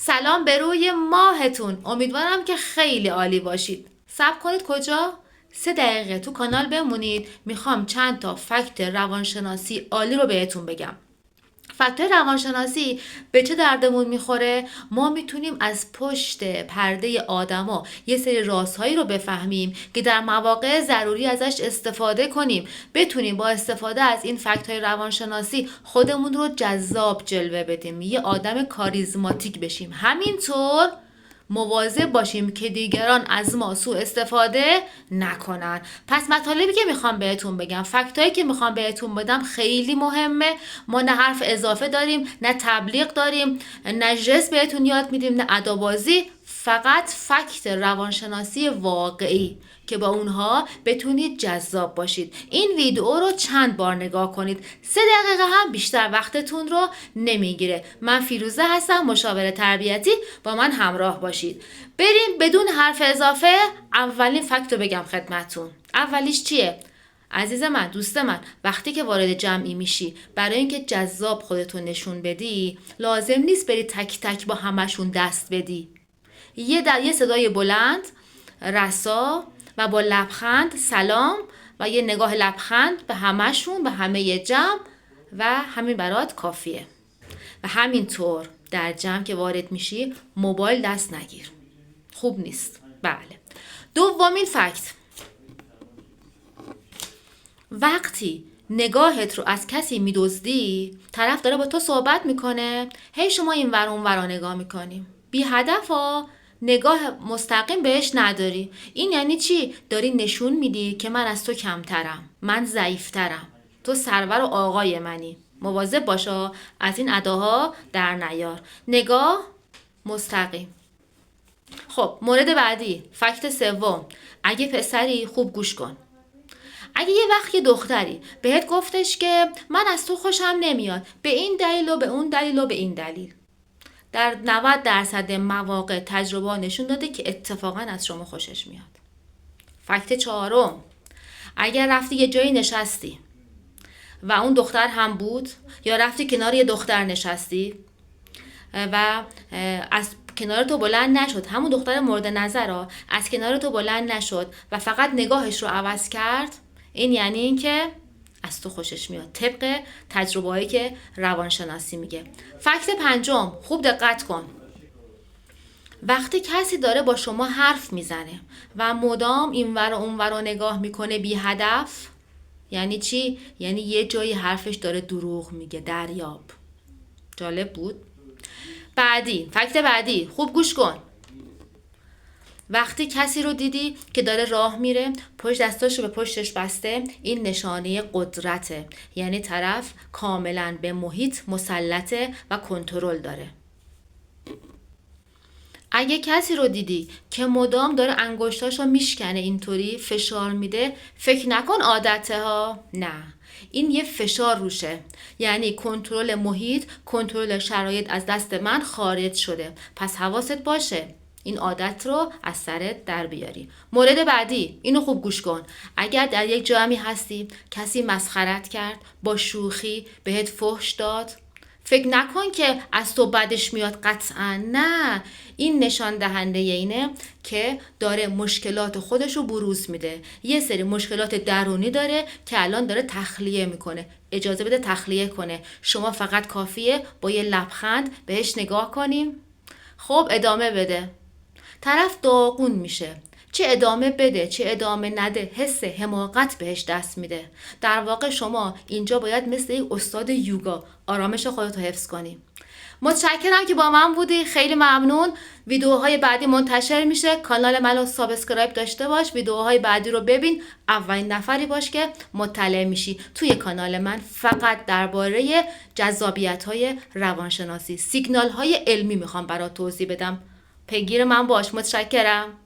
سلام به روی ماهتون. امیدوارم که خیلی عالی باشید. صبر کنید کجا؟ 3 دقیقه تو کانال بمونید. میخوام چند تا فکت روانشناسی عالی رو بهتون بگم. فکتور روانشناسی به چه دردمون میخوره؟ ما میتونیم از پشت پرده آدما یه سری رازهایی رو بفهمیم که در مواقع ضروری ازش استفاده کنیم. بتونیم با استفاده از این فکت‌های روانشناسی خودمون رو جذاب جلوه بدیم، یه آدم کاریزماتیک بشیم. همینطور مواظب باشیم که دیگران از ما سوء استفاده نکنن. پس مطالبی که میخوام بهتون بگم، فکتایی که میخوام بهتون بدم خیلی مهمه. ما نه حرف اضافه داریم، نه تبلیغ داریم، نه جس بهتون یاد میدیم، نه ادابازی. فقط فکت روانشناسی واقعی که با اونها بتونید جذاب باشید. این ویدیو رو چند بار نگاه کنید. 3 دقیقه هم بیشتر وقتتون رو نمیگیره. من فیروزه هستم، مشاور تربیتی. با من همراه باشید. بریم بدون حرف اضافه اولین فکت رو بگم خدمتون. اولیش چیه؟ عزیز من، دوست من، وقتی که وارد جمعی میشی، برای اینکه جذاب خودتون نشون بدی، لازم نیست بری تک تک با همشون دست بدی. یه صدای بلند، رسا و با لبخند سلام و یه نگاه لبخند به همشون، به همه جمع، و همین برات کافیه. و همینطور در جمع که وارد میشی موبایل دست نگیر، خوب نیست. بله. دومین فکت، وقتی نگاهت رو از کسی میدزدی، طرف داره با تو صحبت میکنه، هی شما این ور اون ور نگاه میکنیم، بی هدف نگاه مستقیم بهش نداری. این یعنی چی؟ داری نشون میدی که من از تو کمترم، من ضعیفترم، تو سرور و آقای منی. مواظب باشا از این اداها در نیار. نگاه مستقیم. خب مورد بعدی، فکت سوم، اگه پسری خوب گوش کن. اگه یه وقت یه دختری بهت گفتش که من از تو خوشم نمیاد به این دلیل و به اون دلیل و به این دلیل، در 90% مواقع تجربه نشون داده که اتفاقا از شما خوشش میاد. فکت چهارم، اگر رفتی یه جایی نشستی و اون دختر هم بود، یا رفتی کنار یه دختر نشستی و از کنار تو بلند نشد، همون دختر مورد نظر از کنار تو بلند نشد و فقط نگاهش رو عوض کرد، این یعنی این که از تو خوشش میاد، طبق تجربه هایی که روانشناسی میگه. فکت پنجم، خوب دقت کن. وقتی کسی داره با شما حرف میزنه و مدام اینور و اونور رو نگاه میکنه بی هدف، یعنی چی؟ یعنی یه جایی حرفش داره دروغ میگه. دریاب. جالب بود؟ بعدی، فکت بعدی، خوب گوش کن. وقتی کسی رو دیدی که داره راه میره، پشت دستاشو به پشتش بسته، این نشانه قدرته. یعنی طرف کاملا به محیط مسلطه و کنترل داره. اگه کسی رو دیدی که مدام داره انگشتاشو میشکنه، اینطوری فشار میده، فکر نکن عادته ها، نه، این یه فشار روشه. یعنی کنترل محیط، کنترل شرایط از دست من خارج شده. پس حواست باشه این عادت رو از سرت در بیاری. مورد بعدی، اینو خوب گوش کن. اگر در یک جمعی هستی، کسی مسخرت کرد، با شوخی بهت فحش داد، فکر نکن که از تو بدش میاد، قطعا نه. این نشان دهنده اینه که داره مشکلات خودش رو بروز میده. یه سری مشکلات درونی داره که الان داره تخلیه میکنه. اجازه بده تخلیه کنه. شما فقط کافیه با یه لبخند بهش نگاه کنیم. خب ادامه بده. طرف داغون میشه. چه ادامه بده چه ادامه نده، حس حماقت بهش دست میده. در واقع شما اینجا باید مثل یک استاد یوگا آرامش خودتو حفظ کنی. متشکرم که با من بودی. خیلی ممنون. ویدیوهای بعدی منتشر میشه. کانال منو سابسکرایب داشته باش. ویدیوهای بعدی رو ببین. اولین نفری باش که مطلع میشی. توی کانال من فقط درباره جذابیت‌های روانشناسی، سیگنال‌های علمی میخوام برات توضیح بدم. پیگیر من باش. متشکرم.